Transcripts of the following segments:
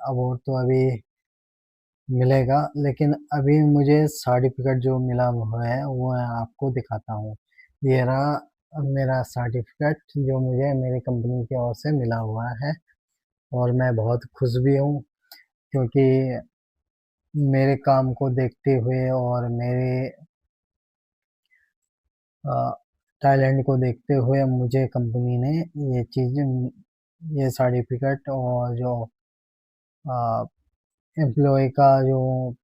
Award तो अभी मिलेगा, लेकिन अभी मुझे सर्टिफिकेट जो मिला हुआ है वो मैं आपको दिखाता हूँ। ये रहा मेरा सर्टिफिकेट जो मुझे मेरी कंपनी की ओर से मिला हुआ है, और मैं बहुत खुश भी हूँ, क्योंकि मेरे काम को देखते हुए और मेरे टैलेंट को देखते हुए मुझे कंपनी ने ये चीज़, ये सर्टिफिकेट और जो एम्प्लॉय का जो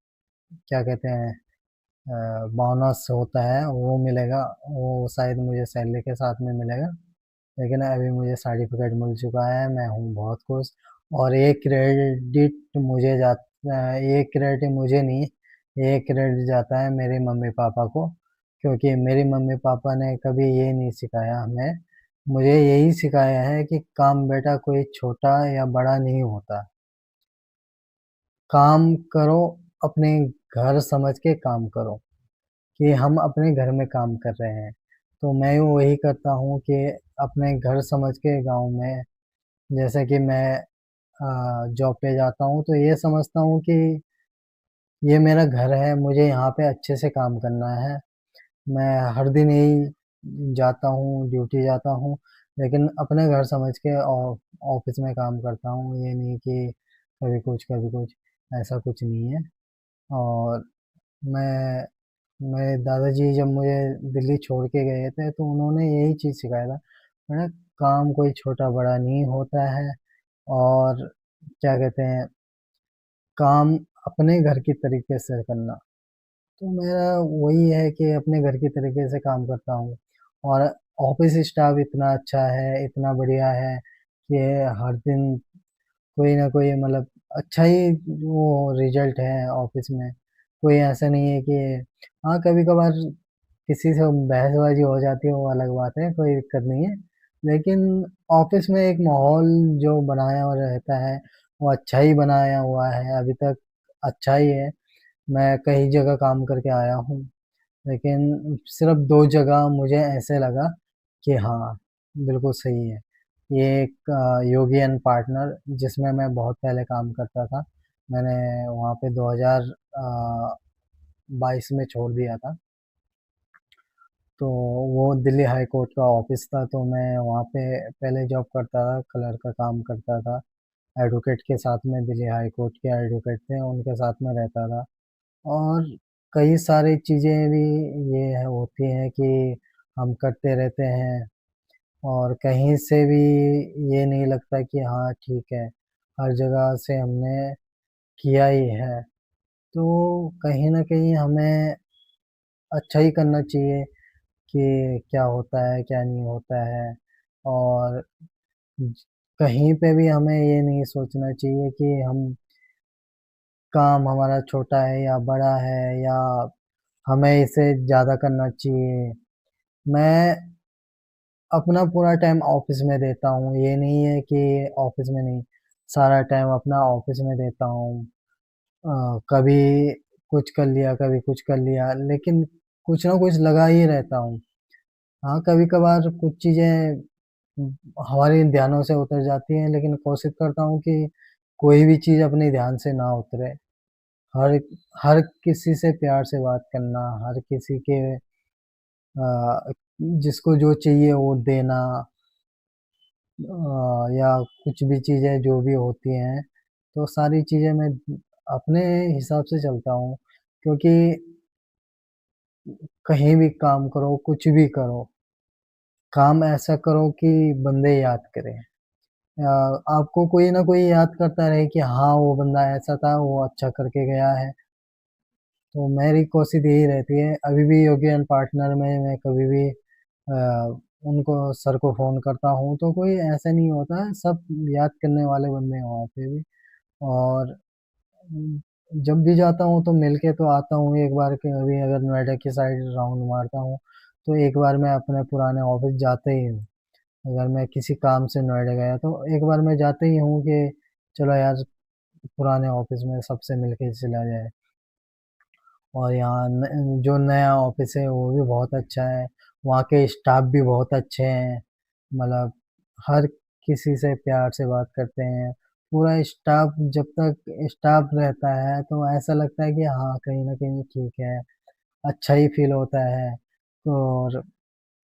क्या कहते हैं बोनस होता है वो मिलेगा। वो शायद मुझे सैलरी के साथ में मिलेगा, लेकिन अभी मुझे सर्टिफिकेट मिल चुका है, मैं हूँ बहुत खुश। और एक क्रेडिट मुझे जाता है, एक क्रेडिट मुझे नहीं, एक क्रेडिट जाता है मेरे मम्मी पापा को, क्योंकि मेरे मम्मी पापा ने कभी ये नहीं सिखाया हमें। मुझे यही सिखाया है कि काम बेटा कोई छोटा या बड़ा नहीं होता, काम करो, अपने घर समझ के काम करो, कि हम अपने घर में काम कर रहे हैं। तो मैं वही करता हूँ कि अपने घर समझ के गाँव में, जैसे कि मैं जॉब पे जाता हूँ तो ये समझता हूँ कि ये मेरा घर है, मुझे यहाँ पे अच्छे से काम करना है। मैं हर दिन यही जाता हूँ, ड्यूटी जाता हूँ, लेकिन अपने घर समझ के ऑफिस में काम करता हूँ। ये नहीं कि कभी कुछ, ऐसा कुछ नहीं है। और मैं मेरे दादाजी जब मुझे दिल्ली छोड़ के गए थे तो उन्होंने यही चीज़ सिखाया था, मैंने काम कोई छोटा बड़ा नहीं होता है। और क्या कहते हैं, काम अपने घर की तरीके से करना। तो मेरा वही है कि अपने घर की तरीके से काम करता हूँ। और ऑफिस स्टाफ इतना अच्छा है, इतना बढ़िया है कि हर दिन कोई ना कोई मतलब अच्छा ही वो रिजल्ट है ऑफिस में। कोई ऐसा नहीं है कि, हाँ कभी कभार किसी से बहसबाजी हो जाती है, वो अलग बात है, कोई दिक्कत नहीं है। लेकिन ऑफिस में एक माहौल जो बनाया हुआ रहता है वो अच्छा ही बनाया हुआ है अभी तक, अच्छा ही है। मैं कई जगह काम करके आया हूँ, लेकिन सिर्फ दो जगह मुझे ऐसे लगा कि हाँ बिल्कुल सही है। ये एक योगी एंड पार्टनर, जिसमें मैं बहुत पहले काम करता था, मैंने वहाँ पे 2022 में छोड़ दिया था। तो वो दिल्ली हाई कोर्ट का ऑफिस था, तो मैं वहाँ पे पहले जॉब करता था, क्लर्क का काम करता था। एडवोकेट के साथ में, दिल्ली हाई कोर्ट के एडवोकेट थे उनके साथ में रहता था। और कई सारी चीज़ें भी होती हैं कि हम करते रहते हैं, और कहीं से भी ये नहीं लगता कि हाँ ठीक है, हर जगह से हमने किया ही है। तो कहीं ना कहीं हमें अच्छा ही करना चाहिए कि क्या होता है क्या नहीं होता है। और कहीं पे भी हमें ये नहीं सोचना चाहिए कि हम काम हमारा छोटा है या बड़ा है, या हमें इसे ज़्यादा करना चाहिए। मैं अपना पूरा टाइम ऑफिस में देता हूँ, ये नहीं है कि ऑफिस में नहीं, सारा टाइम अपना ऑफिस में देता हूँ। कभी कुछ कर लिया, कभी कुछ कर लिया, लेकिन कुछ ना कुछ लगा ही रहता हूँ। हाँ कभी कभार कुछ चीज़ें हमारे ध्यानों से उतर जाती हैं, लेकिन कोशिश करता हूँ कि कोई भी चीज़ अपने ध्यान से ना उतरे। हर हर किसी से प्यार से बात करना, हर किसी के जिसको जो चाहिए वो देना, या कुछ भी चीज़ें जो भी होती हैं, तो सारी चीज़ें मैं अपने हिसाब से चलता हूँ। क्योंकि कहीं भी काम करो, कुछ भी करो, काम ऐसा करो कि बंदे याद करें। आपको कोई ना कोई याद करता रहे कि हाँ वो बंदा ऐसा था, वो अच्छा करके गया है। तो मेरी कोशिश यही रहती है, अभी भी योगी एंड पार्टनर में मैं कभी भी उनको सर को फ़ोन करता हूँ तो कोई ऐसा नहीं होता है, सब याद करने वाले बंदे हैं वहाँ पे भी। और उम, जब भी जाता हूँ तो मिल के तो आता हूँ। एक बार कभी अगर नोएडा की साइड राउंड मारता हूँ, तो एक बार मैं अपने पुराने ऑफिस जाते ही हूँ। अगर मैं किसी काम से नोएडा गया तो एक बार मैं जाते ही हूँ कि चलो यार पुराने ऑफिस में सबसे मिल के चला जाए। और यहाँ जो नया ऑफिस है वो भी बहुत अच्छा है, वहाँ के स्टाफ भी बहुत अच्छे हैं। मतलब हर किसी से प्यार से बात करते हैं, पूरा स्टाफ जब तक स्टाफ रहता है तो ऐसा लगता है कि हाँ, कहीं न कहीं ठीक है, अच्छा ही फ़ील होता है। और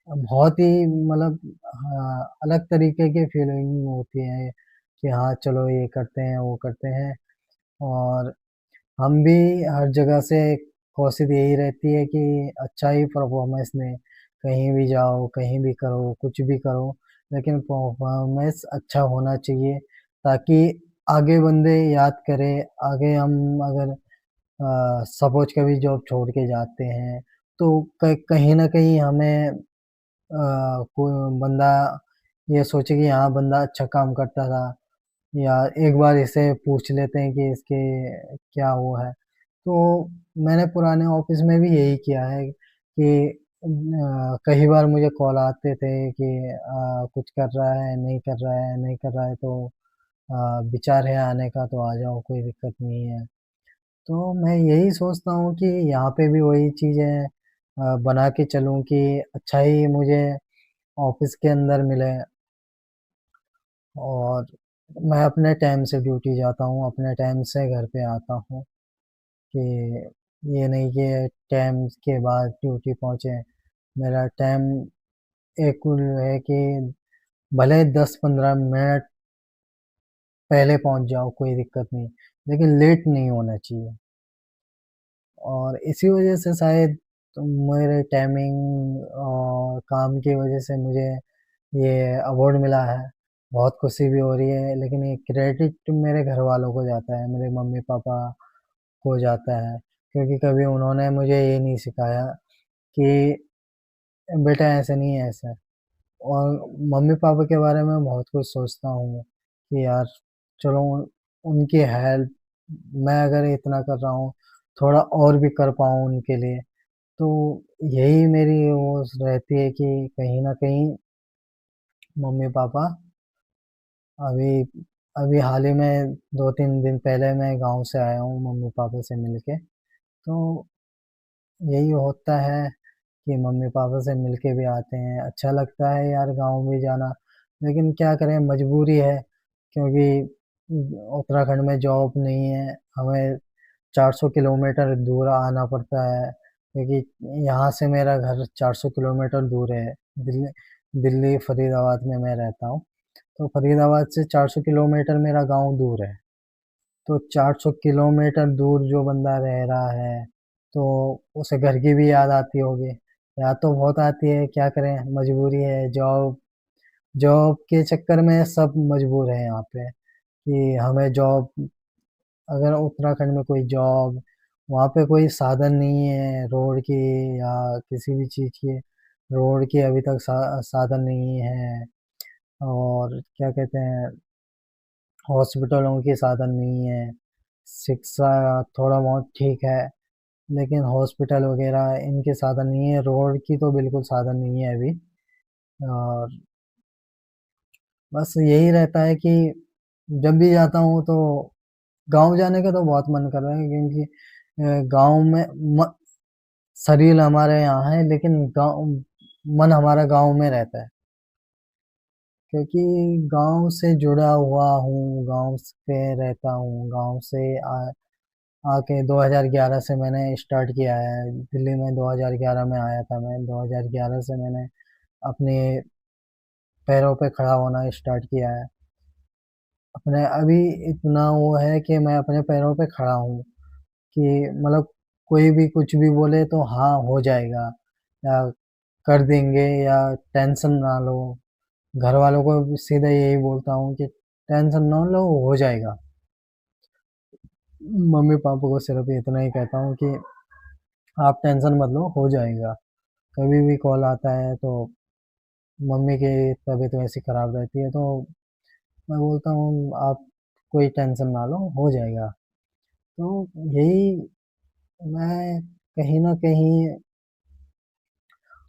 बहुत ही मतलब हाँ, अलग तरीके की फ़ीलिंग होती है कि हाँ, चलो ये करते हैं, वो करते हैं। और हम भी हर जगह से कोशिश यही रहती है कि अच्छा ही परफ़ॉर्मेंस दें, कहीं भी जाओ, कहीं भी करो, कुछ भी करो, लेकिन परफ़ॉर्मेंस अच्छा होना चाहिए ताकि आगे बंदे याद करें। आगे हम अगर सपोज़ कभी जॉब छोड़ के जाते हैं, तो कहीं न कहीं हमें कोई बंदा ये सोचे कि हाँ, बंदा अच्छा काम करता था, या एक बार इससे पूछ लेते हैं कि इसके क्या वो है। तो मैंने पुराने ऑफ़िस में भी यही किया है कि कई बार मुझे कॉल आते थे कि कुछ कर रहा है, नहीं कर रहा है, नहीं कर रहा है तो विचार है आने का तो आ जाओ, कोई दिक्कत नहीं है। तो मैं यही सोचता हूँ कि यहाँ पे भी वही चीज़ें बना के चलूँ कि अच्छा ही मुझे ऑफ़िस के अंदर मिले, और मैं अपने टाइम से ड्यूटी जाता हूँ, अपने टाइम से घर पे आता हूँ, कि ये नहीं कि टाइम के बाद ड्यूटी पहुँचे। मेरा टाइम एक है कि भले 10-15 मिनट पहले पहुँच जाओ, कोई दिक्कत नहीं, लेकिन लेट नहीं होना चाहिए। और इसी वजह से शायद मेरे टाइमिंग और काम की वजह से मुझे ये अवार्ड मिला है। बहुत खुशी भी हो रही है, लेकिन ये क्रेडिट मेरे घरवालों को जाता है, मेरे मम्मी-पापा को जाता है, क्योंकि कभी उन्होंने मुझे ये नहीं सिखाया कि बेटा ऐसे नहीं है, ऐसा है। और मम्मी-पापा के बारे में बहुत कुछ सोचता हूँ कि यार चलो उनकी हेल्प, मैं अगर इतना कर रहा हूँ, थोड़ा और भी कर पाऊँ उनके लिए। तो यही मेरी वो रहती है कि कहीं न कहीं मम्मी-पापा अभी अभी हाल ही में 2-3 दिन पहले मैं गाँव से आया हूँ मम्मी-पापा से मिल के। तो यही होता है कि मम्मी-पापा से मिल के भी आते हैं, अच्छा लगता है यार गाँव भी जाना। लेकिन क्या करें, मजबूरी है, क्योंकि उत्तराखंड में जॉब नहीं है, हमें 400 किलोमीटर दूर आना पड़ता है, क्योंकि यहाँ से मेरा घर 400 किलोमीटर दूर है। दिल्ली दिल्ली फरीदाबाद में मैं रहता हूँ, तो फरीदाबाद से 400 किलोमीटर मेरा गाँव दूर है। तो 400 किलोमीटर दूर जो बंदा रह रहा है, तो उसे घर की भी याद आती होगी। याद तो बहुत आती है, क्या करें, मजबूरी है। जॉब जॉब के चक्कर में सब मजबूर हैं यहाँ पे, कि हमें जॉब, अगर उत्तराखंड में कोई जॉब, वहाँ पे कोई साधन नहीं है रोड की या किसी भी चीज़ की, रोड की अभी तक साधन नहीं है। और क्या कहते हैं, हॉस्पिटलों के साधन नहीं है। शिक्षा थोड़ा बहुत ठीक है, लेकिन हॉस्पिटल वगैरह इनके साधन नहीं है, रोड की तो बिल्कुल साधन नहीं है अभी। और बस यही रहता है कि जब भी जाता हूँ तो गाँव जाने का तो बहुत मन कर रहा है, क्योंकि गाँव में म शरीर हमारे यहाँ है, लेकिन गाँव मन हमारा गाँव में रहता है। क्योंकि गाँव से जुड़ा हुआ हूँ, गाँव पे रहता हूँ, गाँव से आके 2011 से मैंने स्टार्ट किया है। दिल्ली में 2011 में आया था मैं, 2011 से मैंने अपने पैरों पे खड़ा होना स्टार्ट किया है। अपने अभी इतना वो है कि मैं अपने पैरों पे खड़ा हूँ, कि मतलब कोई भी कुछ भी बोले तो हाँ, हो जाएगा, या कर देंगे, या टेंशन ना लो। घरवालों को भी सीधा यही बोलता हूँ कि टेंशन ना लो, हो जाएगा। मम्मी-पापा को सिर्फ़ इतना ही कहता हूँ कि आप टेंशन मत लो, हो जाएगा। कभी भी कॉल आता है तो मम्मी की तबीयत वैसी ख़राब रहती है, तो मैं बोलता हूँ आप कोई टेंशन ना लो, हो जाएगा। तो यही मैं कहीं न कहीं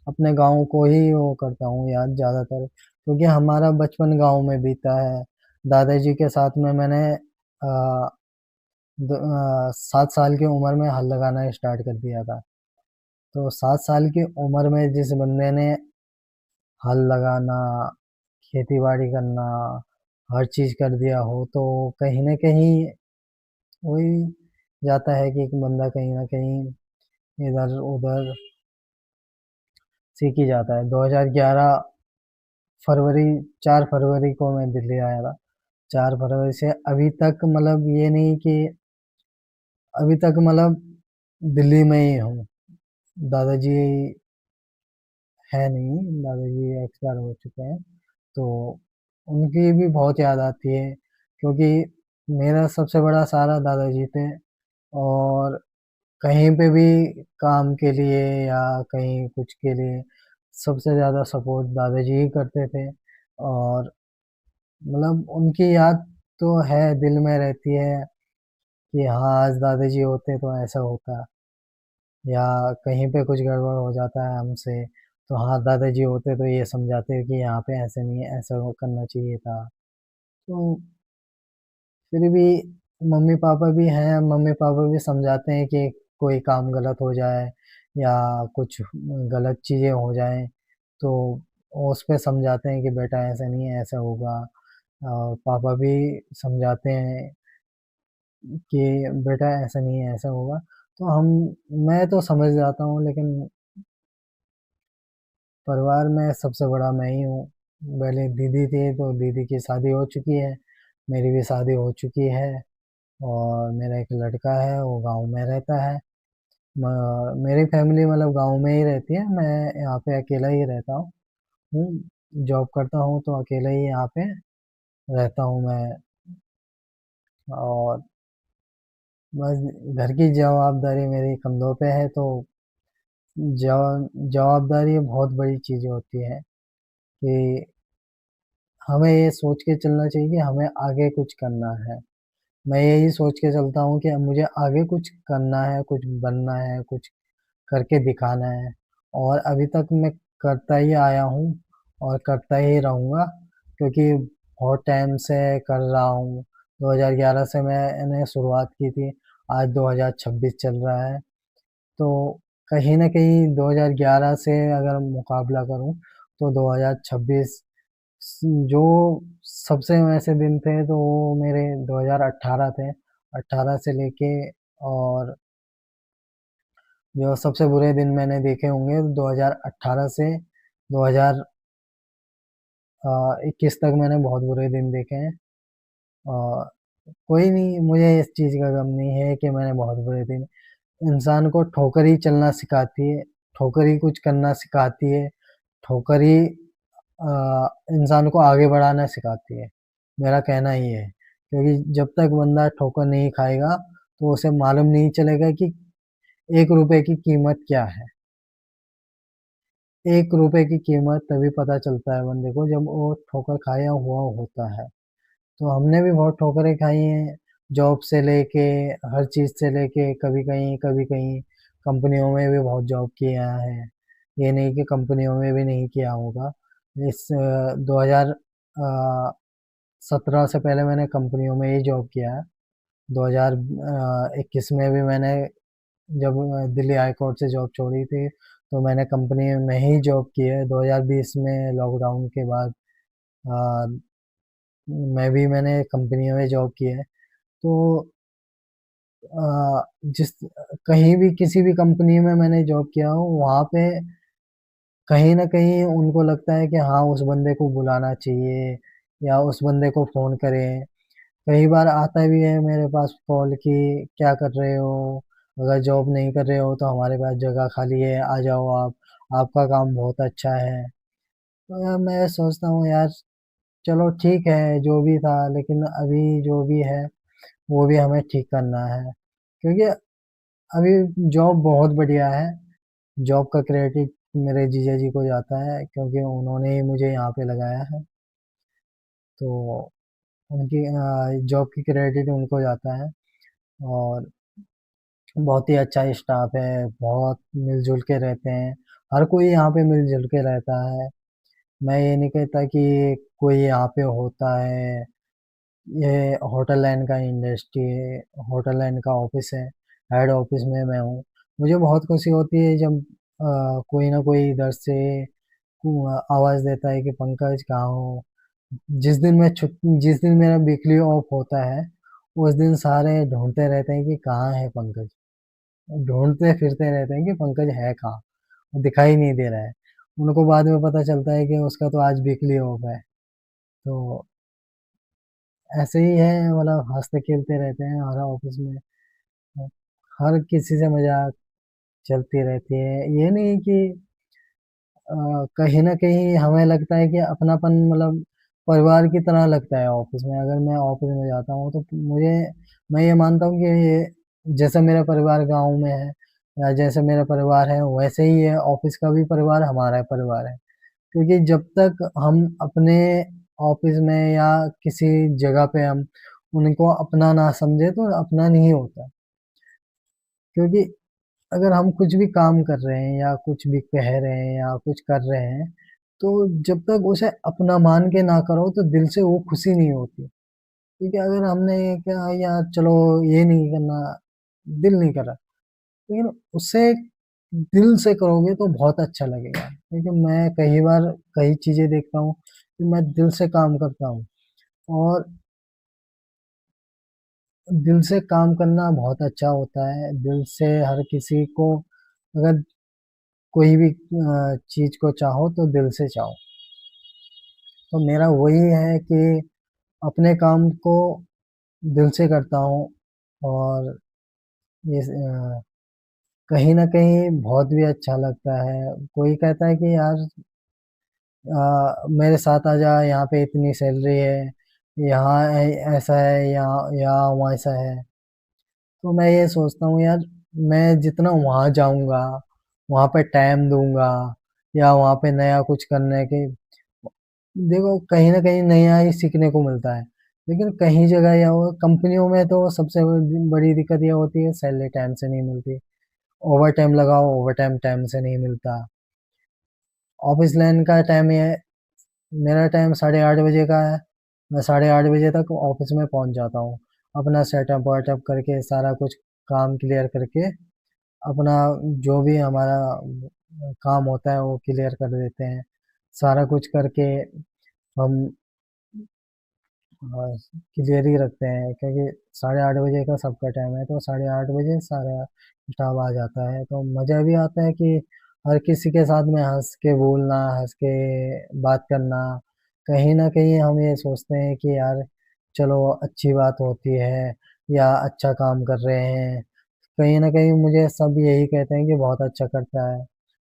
अपने गाँव को ही वो करता हूँ याद ज़्यादातर, क्योंकि हमारा बचपन गाँव में बीता है। दादाजी के साथ में मैंने 7 साल की उम्र में हल लगाना स्टार्ट कर दिया था। तो 7 साल की उम्र में जिस बंदे ने हल लगाना, खेती-बाड़ी करना, हर चीज़ कर दिया हो, तो कहीं न कहीं वही जाता है कि एक बंदा कहीं न कहीं इधर-उधर सीख ही जाता है। 2011 फरवरी 4 फरवरी को मैं दिल्ली आया था। 4 फरवरी से अभी तक मतलब ये नहीं कि अभी तक मतलब दिल्ली में ही हूँ। दादाजी है नहीं, दादाजी एक्सपायर हो चुके हैं। तो उनकी भी बहुत याद आती है, क्योंकि मेरा सबसे बड़ा सहारा दादाजी थे। और कहीं पे भी काम के लिए या कहीं कुछ के लिए सबसे ज़्यादा सपोर्ट दादाजी ही करते थे। और मतलब उनकी याद तो है, दिल में रहती है कि हाँ, आज दादाजी होते तो ऐसा होता, या कहीं पे कुछ गड़बड़ हो जाता है हमसे, तो हाँ, दादाजी होते तो ये समझाते कि यहाँ पे ऐसे नहीं है, ऐसा वो करना चाहिए था। तो फिर भी मम्मी-पापा भी हैं, मम्मी-पापा भी समझाते हैं कि कोई काम गलत हो जाए या कुछ गलत चीज़ें हो जाएँ, तो उस पे समझाते हैं कि बेटा ऐसा नहीं है, ऐसा होगा। पापा भी समझाते हैं कि बेटा ऐसा नहीं है, ऐसा होगा। तो मैं तो समझ जाता हूँ, लेकिन परिवार में सबसे बड़ा मैं ही हूँ। पहले दीदी थी, तो दीदी की शादी हो चुकी है, मेरी भी शादी हो चुकी है। और मेरा एक लड़का है, वो गाँव में रहता है। मेरी फैमिली मतलब गाँव में ही रहती है, मैं यहाँ पे अकेला ही रहता हूँ। जॉब करता हूँ तो अकेला ही यहाँ पे रहता हूँ मैं। और बस घर की जवाबदारी मेरी कंधों पे है, तो जवाबदारी बहुत बड़ी चीज़ होती है कि हमें ये सोच के चलना चाहिए कि हमें आगे कुछ करना है। मैं यही सोच के चलता हूँ कि अब मुझे आगे कुछ करना है, कुछ बनना है, कुछ करके दिखाना है। और अभी तक मैं करता ही आया हूँ और करता ही रहूँगा, क्योंकि बहुत टाइम से कर रहा हूँ। 2011 से मैंने शुरुआत की थी, आज 2026 चल रहा है। तो कहीं न कहीं 2011 से अगर मुकाबला करूँ, तो 2026 जो सबसे वैसे दिन थे, तो वो मेरे 2018 थे। 18 से लेके, और जो सबसे बुरे दिन मैंने देखे होंगे 2018 से 2021 तक मैंने बहुत बुरे दिन देखे हैं। और कोई नहीं, मुझे इस चीज़ का गम नहीं है कि मैंने बहुत बुरे दिन, इंसान को ठोकर ही चलना सिखाती है, ठोकर ही कुछ करना सिखाती है, ठोकर ही इंसान को आगे बढ़ाना सिखाती है। मेरा कहना ये है, क्योंकि जब तक बंदा ठोकर नहीं खाएगा, तो उसे मालूम नहीं चलेगा कि ₹1 की कीमत क्या है। ₹1 की कीमत तभी पता चलता है बंदे को, जब वो ठोकर खाया हुआ होता है। तो हमने भी बहुत ठोकरें खाई हैं, जॉब से लेके, हर चीज़ से लेके, कभी कहीं कंपनियों में भी बहुत जॉब किया है। ये नहीं कि कंपनियों में भी नहीं किया होगा। 2017 से पहले मैंने कंपनियों में ही जॉब किया है। 2021 में भी मैंने, जब दिल्ली हाई कोर्ट से जॉब छोड़ी थी, तो मैंने कंपनी में ही जॉब की है। 2020 में लॉकडाउन के बाद अ, मैंने कंपनियों में जॉब की है। तो जिस कहीं भी किसी भी कंपनी में मैंने जॉब किया हो, वहाँ पे कहीं न कहीं उनको लगता है कि हाँ, उस बंदे को बुलाना चाहिए या उस बंदे को फ़ोन करें। कई बार आता भी है मेरे पास कॉल कि क्या कर रहे हो? अगर जॉब नहीं कर रहे हो तो हमारे पास जगह खाली है, आ जाओ आप, आपका काम बहुत अच्छा है। तो यार मैं सोचता हूँ यार, चलो ठीक है जो भी था, लेकिन अभी जो भी है वो भी हमें ठीक करना है। क्योंकि अभी जॉब बहुत बढ़िया है। जॉब का क्रेडिट मेरे जीजा जी को जाता है, क्योंकि उन्होंने ही मुझे यहाँ पे लगाया है। तो उनकी जॉब की क्रेडिट उनको जाता है। और बहुत ही अच्छा स्टाफ है, बहुत मिल-जुल के रहते हैं। हर कोई यहाँ पे मिल-जुल के रहता है। मैं ये नहीं कहता कि कोई यहाँ पे होता है, ये होटल लाइन का इंडस्ट्री है, होटल लाइन का ऑफ़िस है, हेड ऑफ़िस में मैं हूँ। मुझे बहुत खुशी होती है जब कोई ना कोई इधर से आवाज़ देता है कि पंकज कहाँ हो? जिस दिन मेरा वीकली ऑफ होता है, उस दिन सारे ढूंढते रहते हैं कि कहाँ है पंकज। ढूंढते फिरते रहते हैं कि पंकज है कहाँ, वो दिखाई नहीं दे रहा है। उनको बाद में पता चलता है कि उसका तो आज वीकली ऑफ है। तो ऐसे ही है, मतलब हंसते खेलते रहते हैं हमारा ऑफिस में। हर किसी से मजाक चलती रहती है। ये नहीं कि कहीं न कहीं हमें लगता है कि अपनापन, मतलब परिवार की तरह लगता है ऑफिस में। अगर मैं ऑफिस में जाता हूँ तो मुझे मैं ये मानता हूँ कि ये जैसा मेरा परिवार गाँव में है या जैसे मेरा परिवार है, वैसे ही ये ऑफिस का भी परिवार हमारा परिवार है। क्योंकि जब तक हम अपने ऑफिस में या किसी जगह पे हम उनको अपना ना समझे तो अपना नहीं होता। क्योंकि अगर हम कुछ भी काम कर रहे हैं या कुछ भी कह रहे हैं या कुछ कर रहे हैं, तो जब तक उसे अपना मान के ना करो तो दिल से वो खुशी नहीं होती। क्योंकि अगर हमने ये कहा यार चलो ये नहीं करना, दिल नहीं करा, लेकिन उससे दिल से करोगे तो बहुत अच्छा लगेगा। क्योंकि मैं कई बार कई चीजें देखता हूँ कि मैं दिल से काम करता हूँ, और दिल से काम करना बहुत अच्छा होता है। दिल से हर किसी को, अगर कोई भी चीज को चाहो तो दिल से चाहो। तो मेरा वही है कि अपने काम को दिल से करता हूँ। और ये कहीं ना कहीं बहुत भी अच्छा लगता है। कोई कहता है कि यार मेरे साथ आ जा, यहाँ पे इतनी सैलरी है, यहाँ ऐसा है, यहाँ यहाँ वैसा है। तो मैं ये सोचता हूँ यार, मैं जितना वहाँ जाऊँगा, वहाँ पे टाइम दूंगा या वहाँ पे नया कुछ करने के, देखो कहीं ना कहीं नया ही सीखने को मिलता है। लेकिन कहीं जगह या वो कंपनियों में तो सबसे बड़ी दिक्कत ये होती है, सैलरी टाइम से नहीं मिलती। ओवर टाइम लगाओ, ओवर टाइम टाइम से नहीं मिलता। ऑफिस लाइन का टाइम ये है, मेरा टाइम 8:30 बजे का है। मैं 8:30 बजे तक ऑफिस में पहुंच जाता हूँ। अपना सेटअप वेटअप करके सारा कुछ काम क्लियर करके, अपना जो भी हमारा काम होता है वो क्लियर कर देते हैं। सारा कुछ करके हम क्लियर ही रखते हैं। क्योंकि 8:30 बजे का सबका टाइम है, तो 8:30 बजे सारा स्टाफ आ जाता है। तो मज़ा भी आता है कि हर किसी के साथ में हंस के बोलना, हंस के बात करना। कहीं ना कहीं हम ये सोचते हैं कि यार चलो अच्छी बात होती है या अच्छा काम कर रहे हैं। कहीं ना कहीं मुझे सब यही कहते हैं कि बहुत अच्छा करता है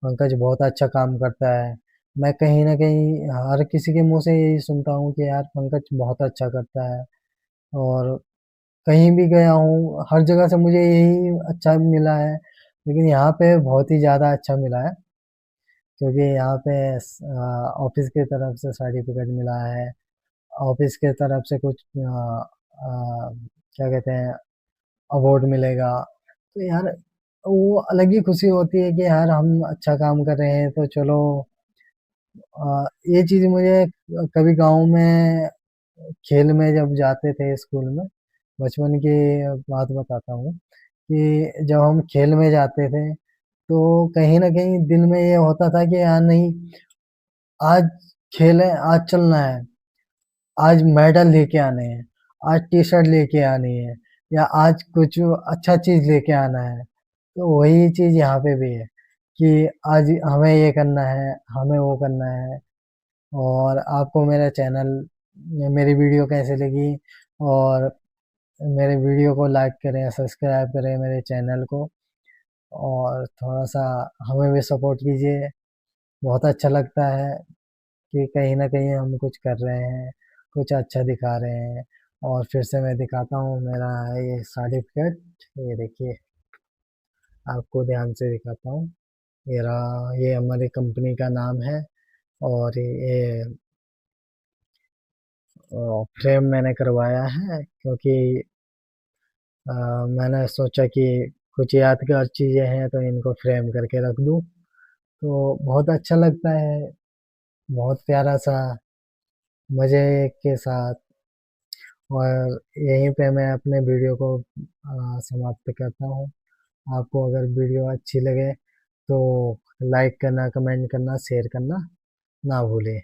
पंकज, बहुत अच्छा काम करता है। मैं कहीं न कहीं हर किसी के मुँह से यही सुनता हूँ कि यार पंकज बहुत अच्छा करता है। और कहीं भी गया हूँ, हर जगह से मुझे यही अच्छा मिला है। लेकिन यहाँ पे बहुत ही ज़्यादा अच्छा मिला है, क्योंकि यहाँ पे ऑफिस की तरफ से सर्टिफिकेट मिला है। ऑफिस की तरफ से कुछ क्या कहते हैं, अवार्ड मिलेगा। तो यार वो अलग ही खुशी होती है कि यार हम अच्छा काम कर रहे हैं। तो चलो ये चीज मुझे कभी गांव में खेल में जब जाते थे स्कूल में, बचपन की बात बताता हूँ कि जब हम खेल में जाते थे तो कहीं ना कहीं दिल में ये होता था कि यार नहीं, आज खेल है, आज चलना है, आज मेडल लेके आने हैं, आज टी शर्ट लेके आनी है, या आज कुछ अच्छा चीज लेके आना है। तो वही चीज यहाँ पे भी है कि आज हमें ये करना है, हमें वो करना है। और आपको मेरा चैनल, मेरी वीडियो कैसे लगी, और मेरे वीडियो को लाइक करें, सब्सक्राइब करें मेरे चैनल को, और थोड़ा सा हमें भी सपोर्ट कीजिए। बहुत अच्छा लगता है कि कहीं ना कहीं हम कुछ कर रहे हैं, कुछ अच्छा दिखा रहे हैं। और फिर से मैं दिखाता हूँ मेरा ये सर्टिफिकेट, ये देखिए, आपको ध्यान से दिखाता हूँ। मेरा ये हमारी कंपनी का नाम है। और ये फ्रेम मैंने करवाया है, क्योंकि मैंने सोचा कि कुछ यादगार चीज़ें हैं तो इनको फ्रेम करके रख दूँ। तो बहुत अच्छा लगता है, बहुत प्यारा सा, मज़े के साथ। और यहीं पे मैं अपने वीडियो को समाप्त करता हूँ। आपको अगर वीडियो अच्छी लगे तो लाइक करना, कमेंट करना, शेयर करना ना भूलें।